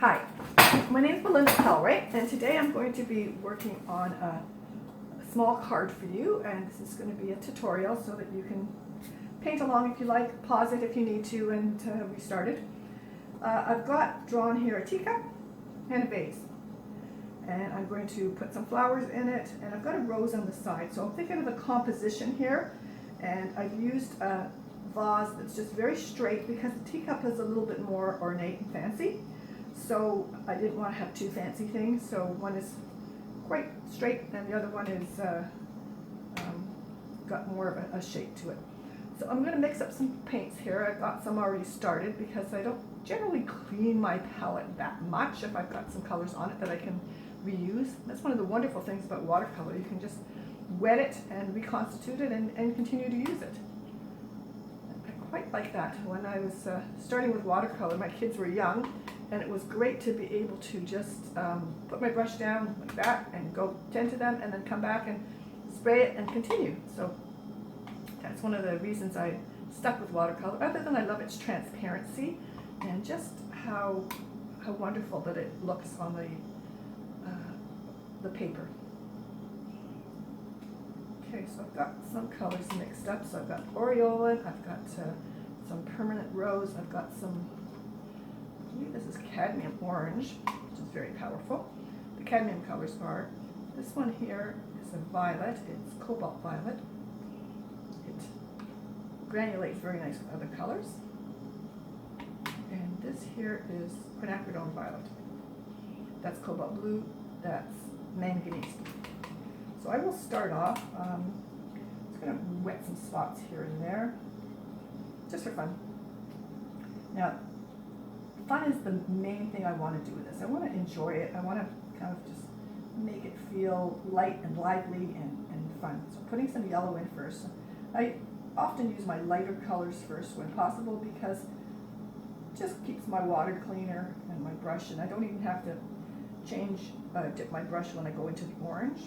Hi, my name is Melinda Calway, and today I'm going to be working on a small card for you, and this is going to be a tutorial so that you can paint along if you like, pause it if you need to, and restart it. I've got drawn here a teacup and a vase, and I'm going to put some flowers in it, and I've got a rose on the side, so I'm thinking of a composition here, and I've used a vase that's just very straight because the teacup is a little bit more ornate and fancy. So I didn't want to have two fancy things, so one is quite straight and the other one is got more of a shape to it. So I'm going to mix up some paints here. I've got some already started because I don't generally clean my palette that much if I've got some colors on it that I can reuse. That's one of the wonderful things about watercolor. You can just wet it and reconstitute it and continue to use it. I quite like that. When I was starting with watercolor, my kids were young, and it was great to be able to just put my brush down like that and go tend to them and then come back and spray it and continue. So that's one of the reasons I stuck with watercolor, other than I love its transparency and just how wonderful that it looks on the paper. Okay, so I've got some colors mixed up. So I've got aureolin, I've got some permanent rose, I've got some, I believe this is cadmium orange, which is very powerful. The cadmium colors are, this one here is a violet, it's cobalt violet. It granulates very nice with other colors. And this here is quinacridone violet. That's cobalt blue, that's manganese. So I will start off, just going to wet some spots here and there, just for fun. Now, fun is the main thing I want to do with this. I want to enjoy it. I want to kind of just make it feel light and lively and fun. So putting some yellow in first. I often use my lighter colors first when possible because it just keeps my water cleaner and my brush, and I don't even have to dip my brush when I go into the orange.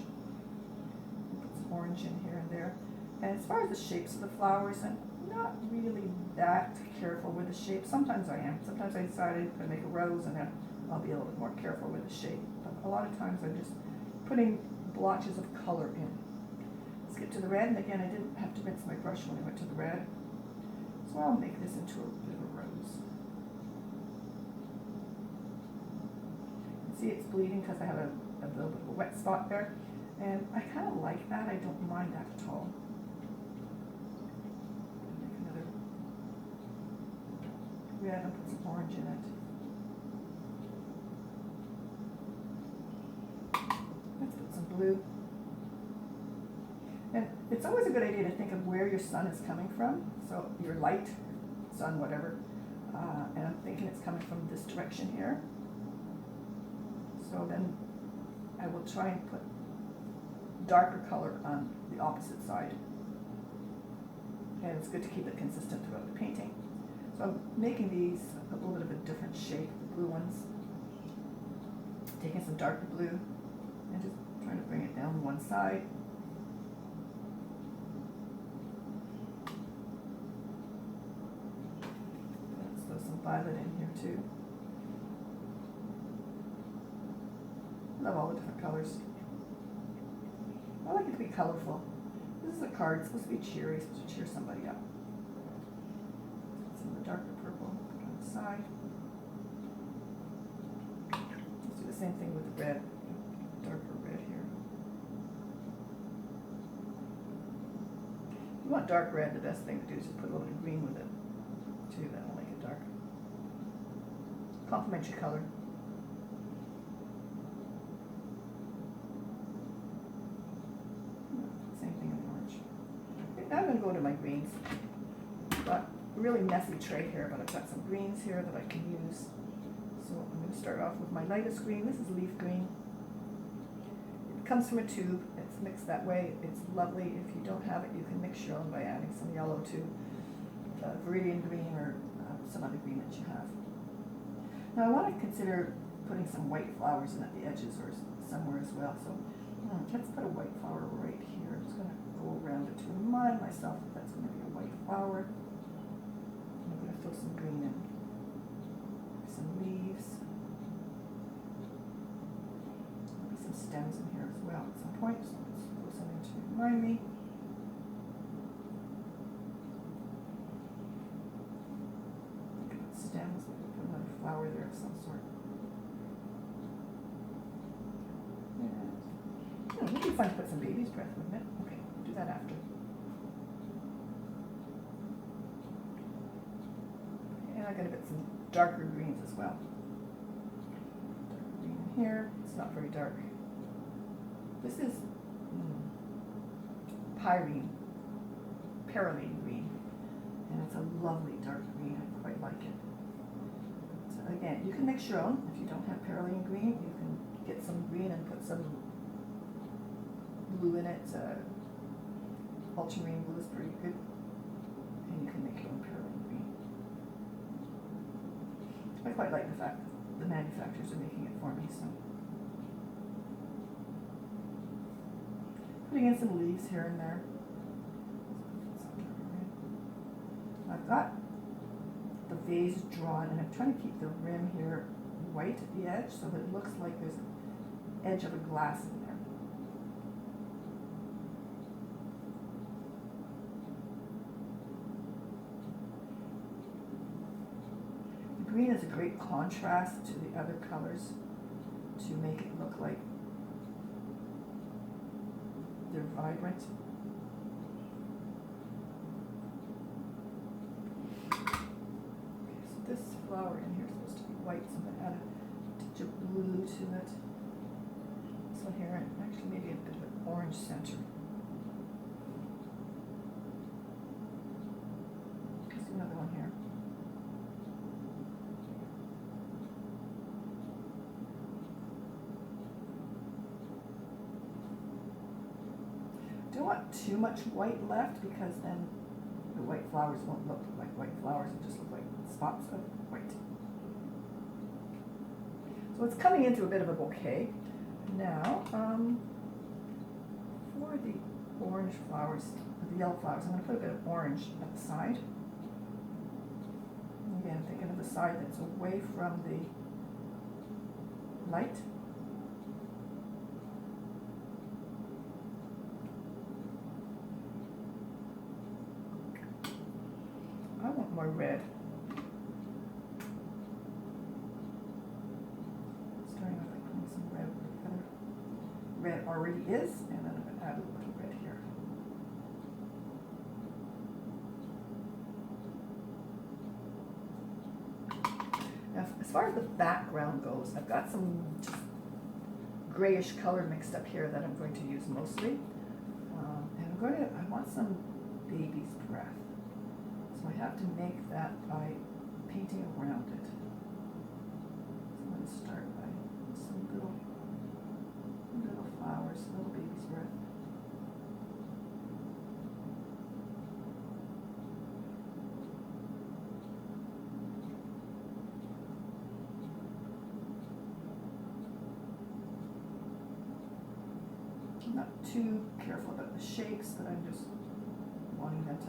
Put some orange in here and there. And as far as the shapes of the flowers, I'm not really that careful with the shape. Sometimes I am. Sometimes I decide I'm going to make a rose and then I'll be a little bit more careful with the shape. But a lot of times I'm just putting blotches of color in. Let's get to the red, and again I didn't have to rinse my brush when I went to the red. So I'll make this into a bit of a rose. See, it's bleeding because I have a little bit of a wet spot there. And I kind of like that. I don't mind that at all. Red and put some orange in it. Let's put some blue. And it's always a good idea to think of where your sun is coming from. So your light, sun, whatever. And I'm thinking it's coming from this direction here. So then I will try and put darker color on the opposite side. And it's good to keep it consistent throughout the painting. So I'm making these a little bit of a different shape, the blue ones. Taking some darker blue and just trying to bring it down one side. Let's throw some violet in here too. Love all the different colors. I like it to be colorful. This is a card, it's supposed to be cheery, it's supposed to cheer somebody up. Some of the darker purple on the side. Let's do the same thing with the red, darker red here. If you want dark red, the best thing to do is just put a little bit of green with it too, that will make it dark. Complementary color. Same thing in orange. Okay, now I'm going to go to my greens. Got a really messy tray here, but I've got some greens here that I can use. So I'm going to start off with my lightest green. This is leaf green. It comes from a tube. It's mixed that way. It's lovely. If you don't have it, you can mix your own by adding some yellow to Viridian green or some other green that you have. Now I want to consider putting some white flowers in at the edges or somewhere as well. So let's put a white flower right here. I'm just going to go around it to remind myself that that's going to be a white flower. I'm going to throw some green in, some leaves. stems in here as well at some point, so let's throw some in to remind me. Stems, put another flower there of some sort. And it'd be fun to put some baby's breath, wouldn't it? Okay, we'll do that after. And I'm going to put some darker greens as well. Darker green in here. It's not very dark. This is Perylene green, and it's a lovely dark green. I quite like it. So again, you can mix your own. If you don't have Perylene green, you can get some green and put some blue in it. Ultramarine blue is pretty good, and you can make your own Perylene green. I quite like the fact that the manufacturers are making it for me. So putting in some leaves here and there. I've got the vase drawn, and I'm trying to keep the rim here white at the edge so that it looks like there's an edge of a glass in there. The green is a great contrast to the other colors to make it look like they're vibrant. This flower in here is supposed to be white, so I'm going to add a touch of blue to it. This one here, and actually maybe a bit of an orange center. Let's do another one here. Don't want too much white left, because then the white flowers won't look like white flowers, it'll just look like spots of white. So it's coming into a bit of a bouquet. Now, for the orange flowers, the yellow flowers, I'm going to put a bit of orange at the side. Again, thinking of the side that's away from the light. I want more red. Starting off by putting some red where the red already is, and then I'm going to add a little red here. Now, as far as the background goes, I've got some just grayish color mixed up here that I'm going to use mostly. And I want some baby's breath. So I have to make that by painting around it. So I'm going to start by some little flowers, little baby's breath. I'm not too careful about the shapes, but I'm just wanting them to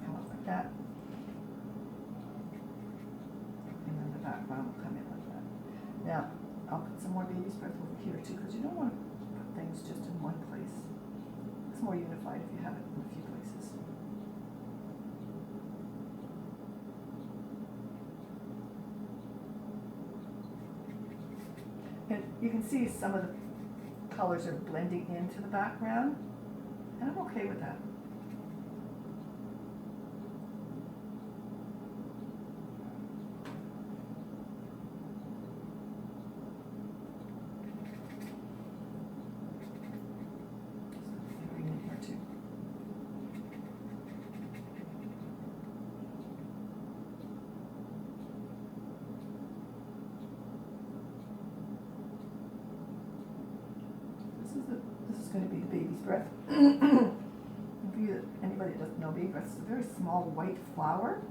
come up like that. Background will come in like that. Now, I'll put some more baby's breath over here too, because you don't want to put things just in one place. It's more unified if you have it in a few places. And you can see some of the colors are blending into the background, and I'm okay with that. This is going to be the baby's breath. Anybody that doesn't know baby breath, it's a very small white flower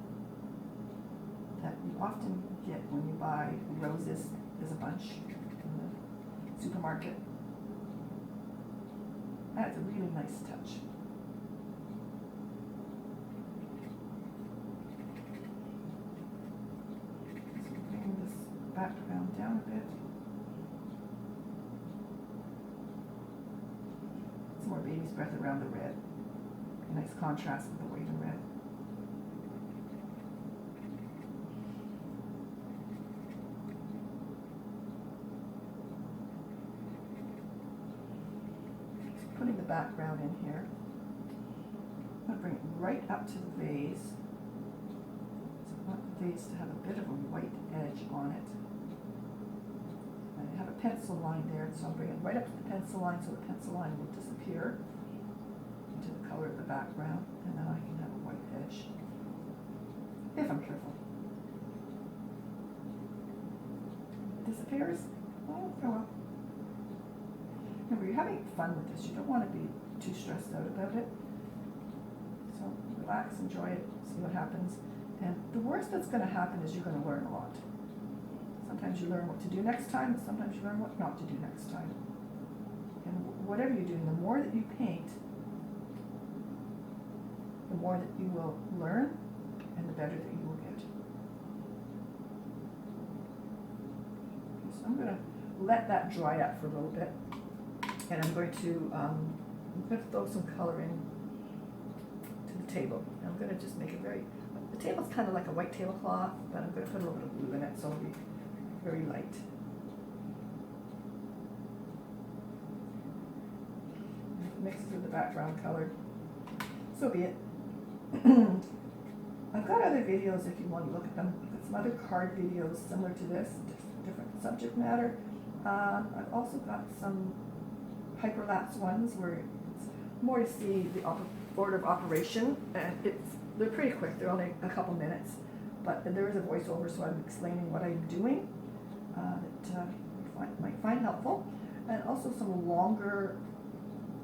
that you often get when you buy roses as a bunch in the supermarket. That's a really nice touch. So bring this background down a bit. baby's breath around the red. A nice contrast with the white and red. Just putting the background in here. I'm going to bring it right up to the vase. So I want the vase to have a bit of a white edge on it. And I have a pencil line there, so I'll bring it right up to the pencil line so the pencil line will disappear into the color of the background, and then I can have a white edge, if I'm careful. It disappears? Oh well. Remember, you're having fun with this. You don't want to be too stressed out about it. So relax, enjoy it, see what happens. And the worst that's going to happen is you're going to learn a lot. Sometimes you learn what to do next time, and sometimes you learn what not to do next time. And whatever you're doing, the more that you paint, the more that you will learn, and the better that you will get. Okay, so I'm going to let that dry up for a little bit, and I'm going to throw some color in to the table. And I'm going to just make it very, the table's kind of like a white tablecloth, but I'm going to put a little bit of blue in it, so it'll be very light. Mix it with the background color. So be it. I've got other videos if you want to look at them. I've got some other card videos similar to this, different subject matter. I've also got some hyperlapse ones where it's more to see the order of operation, and they're pretty quick. They're only a couple minutes, but there is a voiceover, so I'm explaining what I'm doing that you might find helpful, and also some longer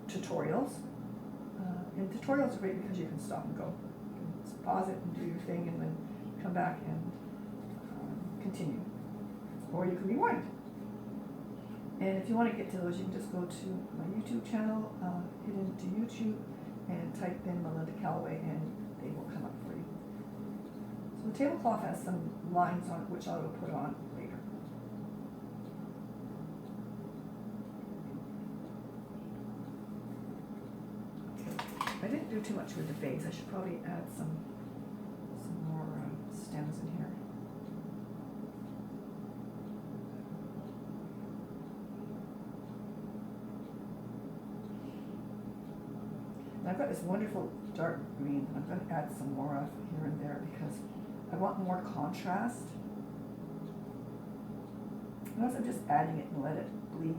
tutorials. And tutorials are great because you can stop and go. You can just pause it and do your thing, and then come back and continue. Or you can rewind. And if you want to get to those, you can just go to my YouTube channel, hit into YouTube, and type in Melinda Calway, and they will come up for you. So the tablecloth has some lines on it, which I will put on later. I didn't do too much with the vase. I should probably add some more stems in here. And I've got this wonderful dark green. I'm going to add some more of here and there because I want more contrast. Notice I'm just adding it and let it bleed.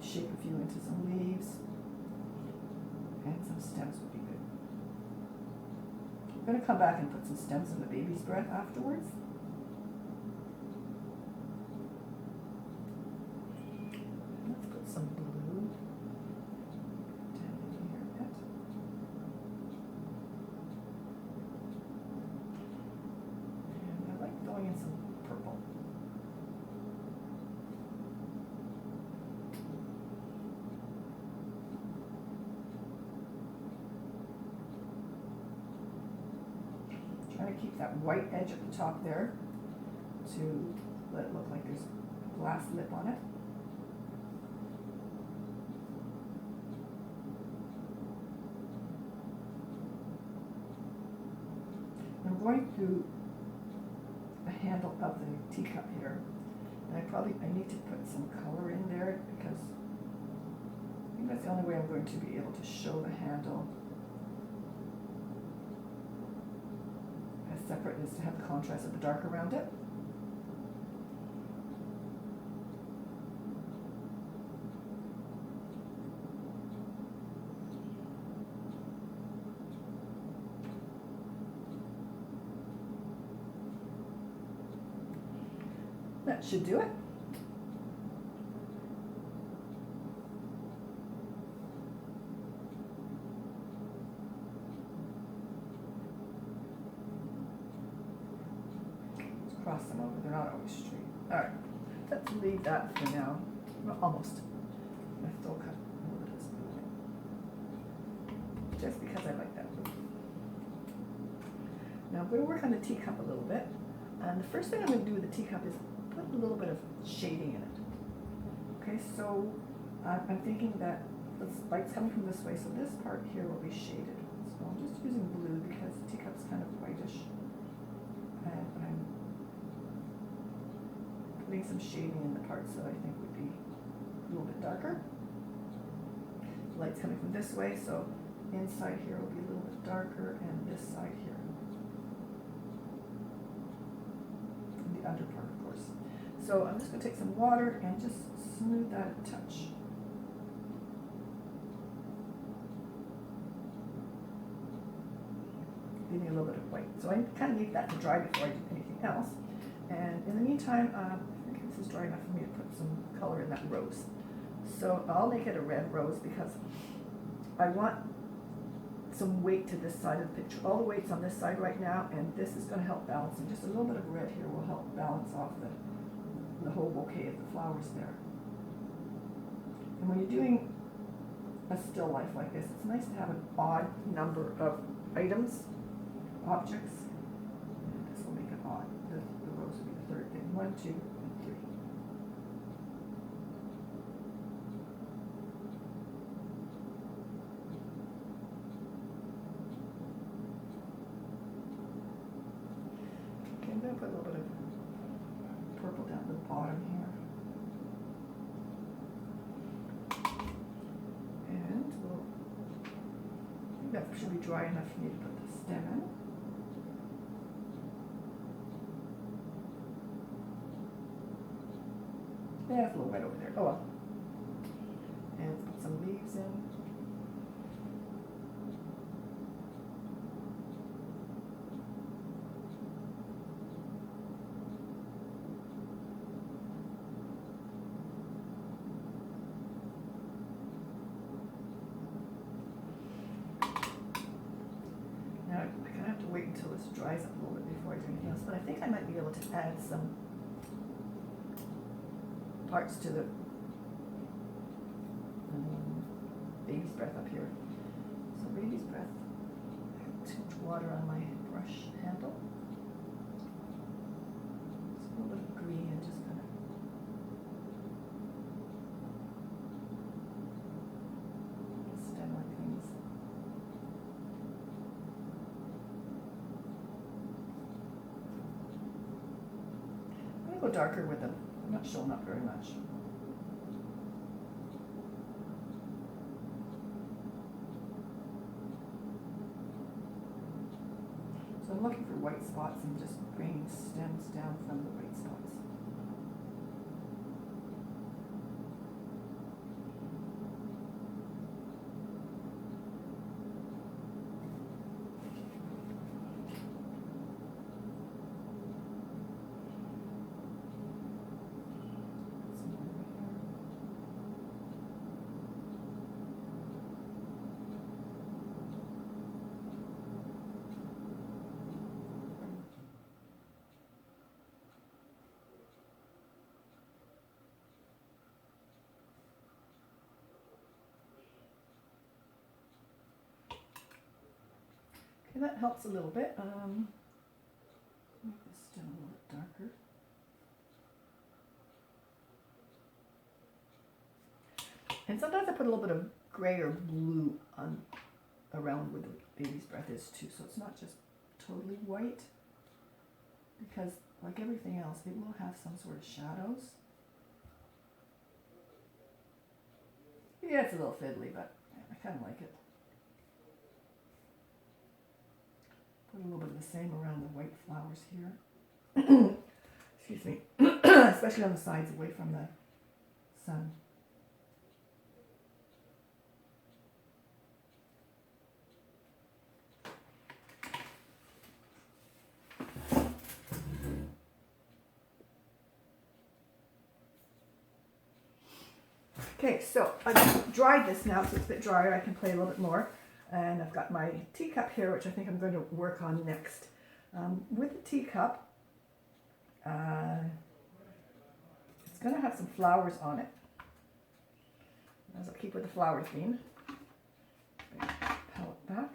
Shape a few into some leaves, and some stems would be good. I'm going to come back and put some stems in the baby's breath afterwards. Let's put some blue down in here a bit. And I like throwing in some purple. Trying to keep that white edge at the top there to let it look like there's a glass lip on it. I'm going through the handle of the teacup here, and I need to put some color in there because I think that's the only way I'm going to be able to show the handle separate, is to have the contrast of the dark around it. That should do it. Cross them over, they're not always straight. Alright, let's leave that for now. Well, almost. I still cut a little bit of this blue in. Just because I like that blue. Now I'm going to work on the teacup a little bit. And the first thing I'm going to do with the teacup is put a little bit of shading in it. Okay, so I'm thinking that the light's coming from this way, so this part here will be shaded. So I'm just using blue because the teacup's kind of whitish. And I'm putting some shading in the parts that I think would be a little bit darker. The light's coming from this way, so inside here will be a little bit darker, and this side here. And the under part, of course. So I'm just going to take some water and just smooth that a touch. Leaving a little bit of white. So I kind of need that to dry before I do anything else. And in the meantime, I think this is dry enough for me to put some color in that rose. So I'll make it a red rose because I want some weight to this side of the picture. All the weight's on this side right now, and this is going to help balance. And just a little bit of red here will help balance off the whole bouquet of the flowers there. And when you're doing a still life like this, it's nice to have an odd number of items, objects. And this will make it odd. The rose will be the third thing. 1, 2, and 3. Okay, I'm going to put a little bit of purple down the bottom here. And I think that should be dry enough for me to put the stem in. Yeah, it's a little wet over there. Oh well. And put some leaves in. Now, I'm going to have to wait until this dries up a little bit before I do anything else, but I think I might be able to add some parts to the baby's breath up here. So baby's breath, I have too much water on my brush handle. Just a little bit of green and just kind of stem like things. I'm going to go darker with them. I'm not showing up very much. So I'm looking for white spots and just bringing stems down from the white spots. Okay, that helps a little bit. Make this stem a little bit darker. And sometimes I put a little bit of gray or blue on around where the baby's breath is too, so it's not just totally white, because like everything else, it will have some sort of shadows. Yeah, it's a little fiddly, but I kind of like it. Put a little bit of the same around the white flowers here. Excuse me. Especially on the sides away from the sun. Okay, so I've dried this now, so it's a bit drier. I can play a little bit more. And I've got my teacup here, which I think I'm going to work on next. With the teacup, it's going to have some flowers on it. As I'll keep with the flower theme. Palette back.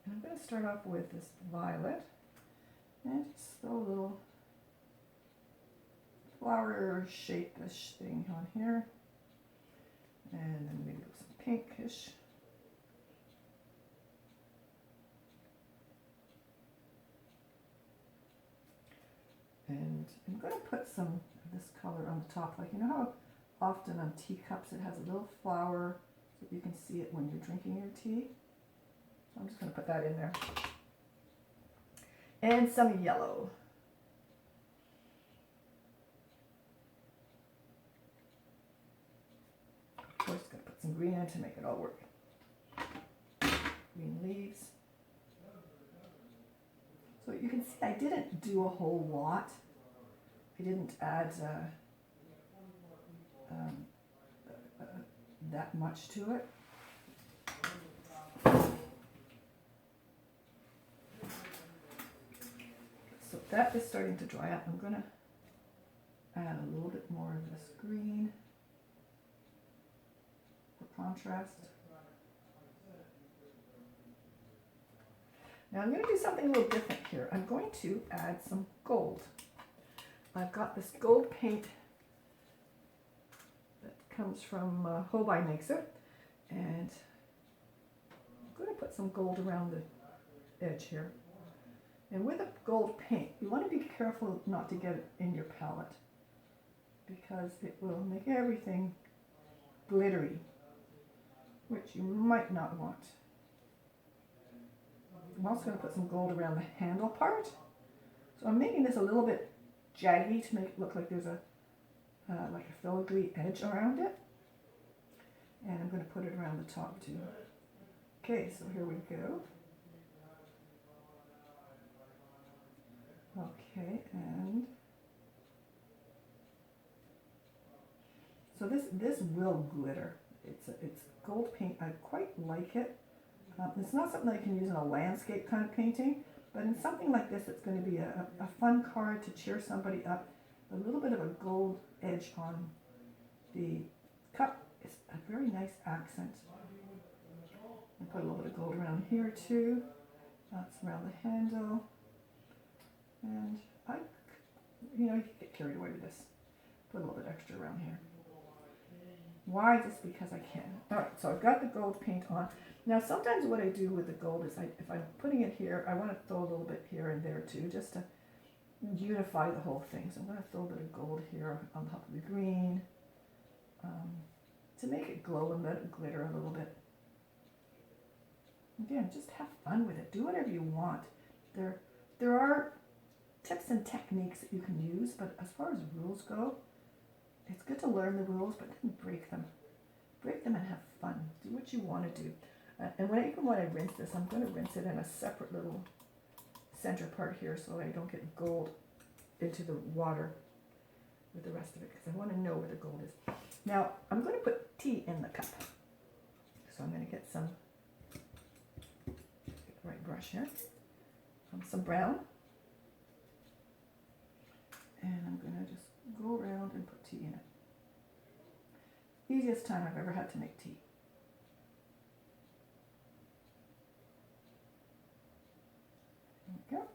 And I'm going to start off with this violet. And just throw a little flower shape-ish thing on here. And then maybe some pinkish. And I'm going to put some of this color on the top. Like, you know how often on teacups it has a little flower so you can see it when you're drinking your tea? So I'm just going to put that in there. And some yellow. Of course, going to put some green in to make it all work. Green leaves. So you can see I didn't do a whole lot. I didn't add that much to it. So that is starting to dry up. I'm going to add a little bit more of this green for contrast. Now I'm going to do something a little different here. I'm going to add some gold. I've got this gold paint that comes from Holbein makes it, and I'm going to put some gold around the edge here. And with a gold paint, you want to be careful not to get it in your palette because it will make everything glittery, which you might not want. I'm also going to put some gold around the handle part. So I'm making this a little bit jaggy to make it look like there's a like a filigree edge around it. And I'm going to put it around the top too. Okay, so here we go. Okay, and so this will glitter. It's gold paint. I quite like it. It's not something I can use in a landscape kind of painting, but in something like this, it's going to be a fun card to cheer somebody up. A little bit of a gold edge on the cup is a very nice accent. And put a little bit of gold around here too. That's around the handle. And you can get carried away with this. Put a little bit extra around here. Why? Just because I can. All right, so I've got the gold paint on. Now, sometimes what I do with the gold is if I'm putting it here, I want to throw a little bit here and there too, just to unify the whole thing. So I'm going to throw a bit of gold here on top of the green to make it glow and let it glitter a little bit. Again, just have fun with it. Do whatever you want. There are tips and techniques that you can use, but as far as rules go, it's good to learn the rules, but then break them. Break them and have fun. Do what you want to do. And even when I rinse this, I'm going to rinse it in a separate little center part here so I don't get gold into the water with the rest of it, because I want to know where the gold is. Now, I'm going to put tea in the cup. So I'm going to get the right brush here. Some brown. And I'm going to just go around and put tea in it. Easiest time I've ever had to make tea. There we go.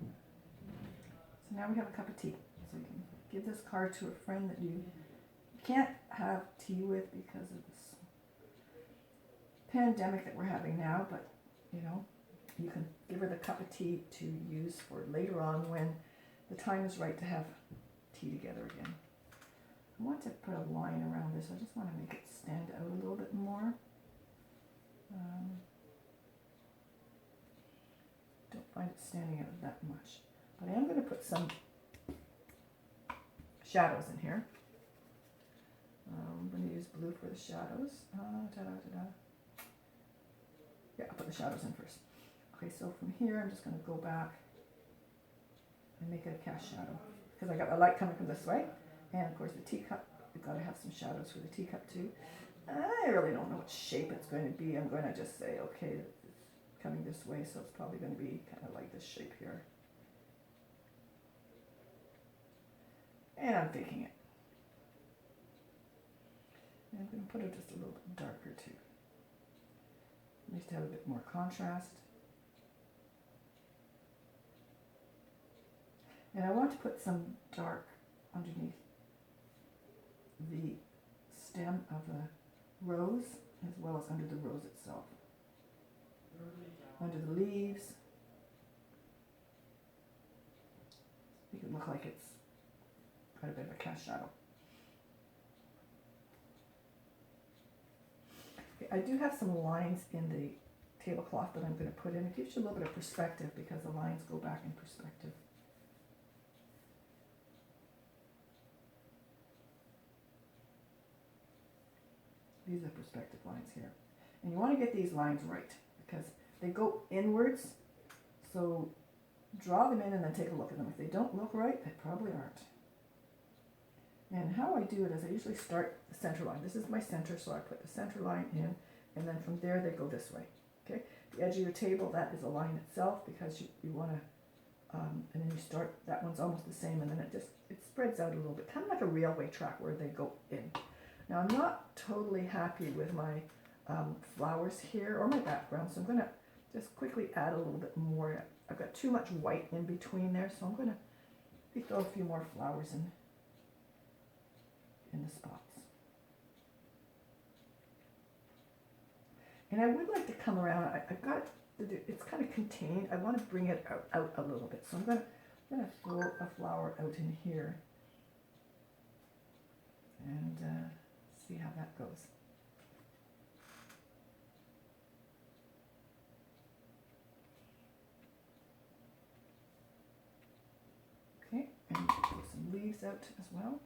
So now we have a cup of tea. So you can give this card to a friend that you can't have tea with because of this pandemic that we're having now, but you can give her the cup of tea to use for later on when the time is right to have tea together again. I want to put a line around this. I just want to make it stand out a little bit more. Don't find it standing out that much. But I am going to put some shadows in here. I'm going to use blue for the shadows. Yeah, I'll put the shadows in first. Okay, so from here I'm just going to go back and make it a cast shadow, because I got the light coming from this way, and of course the teacup, you've got to have some shadows for the teacup too. I really don't know what shape it's going to be. I'm going to just say, okay, it's coming this way, so it's probably going to be kind of like this shape here. And I'm faking it. And I'm going to put it just a little bit darker too. At least to have a bit more contrast. And I want to put some dark underneath the stem of the rose as well as under the rose itself. Under the leaves, make it look like it's got a bit of a cast shadow. Okay, I do have some lines in the tablecloth that I'm going to put in. It gives you a little bit of perspective because the lines go back in perspective. These are perspective lines here. And you want to get these lines right because they go inwards. So draw them in and then take a look at them. If they don't look right, they probably aren't. And how I do it is I usually start the center line. This is my center, so I put the center line in, and then from there they go this way. Okay, the edge of your table, that is a line itself because you want to, and then you start, that one's almost the same, and then it spreads out a little bit, kind of like a railway track where they go in. Now I'm not totally happy with my flowers here or my background, so I'm going to just quickly add a little bit more. I've got too much white in between there, so I'm going to throw a few more flowers in the spots. And I would like to come around, I've got, it's kind of contained, I want to bring it out a little bit. So I'm going to throw a flower out in here and see how that goes. Okay, and put some leaves out as well.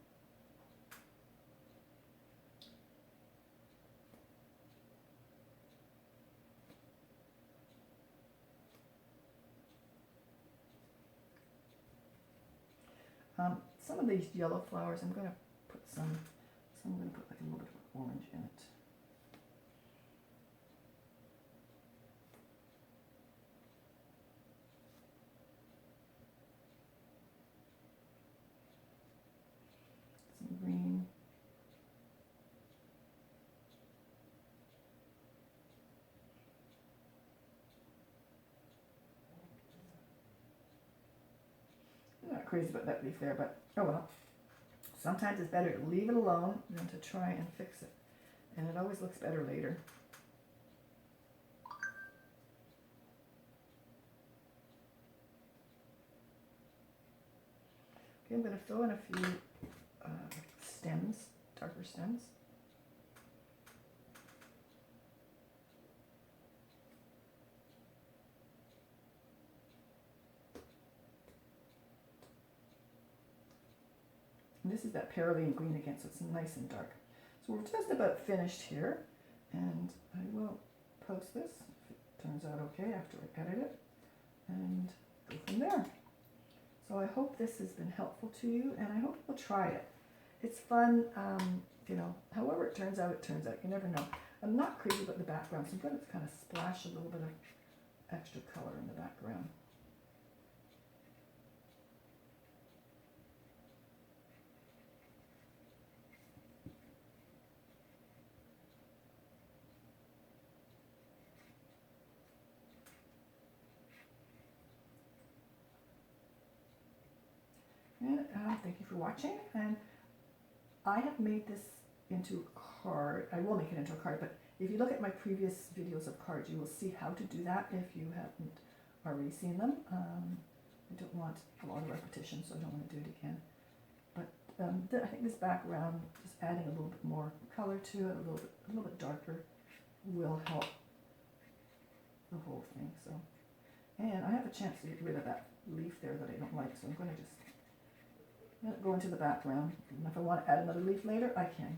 Some of these yellow flowers, I'm going to put I'm going to put like a little bit of orange in it. Some green. I'm not crazy about that leaf there, but oh well. Sometimes it's better to leave it alone than to try and fix it. And it always looks better later. Okay, I'm going to throw in a few stems, darker stems. And this is that Pearline green again, so it's nice and dark. So we're just about finished here, and I will post this if it turns out okay after I edit it, and go from there. So I hope this has been helpful to you, and I hope you'll try it. It's fun, you know, however it turns out, you never know. I'm not crazy about the background, so I'm going to kind of splash a little bit of extra color in the background. And thank you for watching, and I have made this into a card. I will make it into a card, but if you look at my previous videos of cards, you will see how to do that if you haven't already seen them. I don't want a lot of repetition, so I don't want to do it again. But I think this background, just adding a little bit more color to it, a little bit darker, will help the whole thing. So, and I have a chance to get rid of that leaf there that I don't like, so I'm going to just go into the background. And if I want to add another leaf later, I can.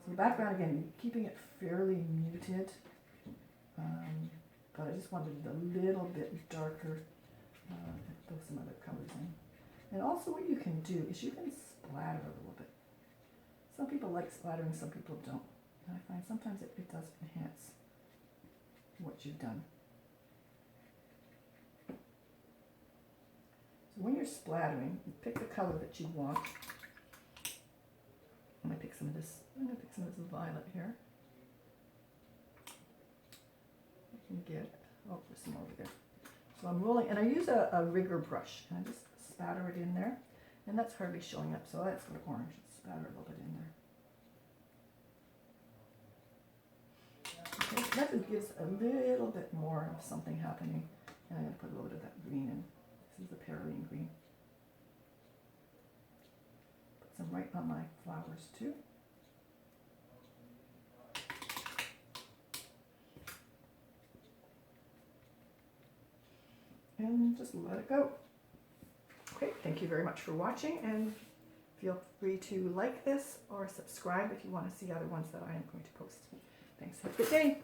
So the background, again, keeping it fairly muted, but I just wanted it a little bit darker, throw some other colors in. And also what you can do is you can splatter a little bit. Some people like splattering, some people don't. And I find sometimes it does enhance what you've done. When you're splattering, you pick the color that you want. I'm going to pick some of this violet here. I can get, oh, there's some over there. So I'm rolling, and I use a rigger brush, and I just spatter it in there. And that's hardly showing up, so let's go to orange. Let's spatter a little bit in there. Okay, so that gives a little bit more of something happening. And I'm going to put a little bit of that green in. This is the perylene green. Put some right on my flowers too. And just let it go. Okay, thank you very much for watching, and feel free to like this or subscribe if you want to see other ones that I am going to post. Thanks, have a good day.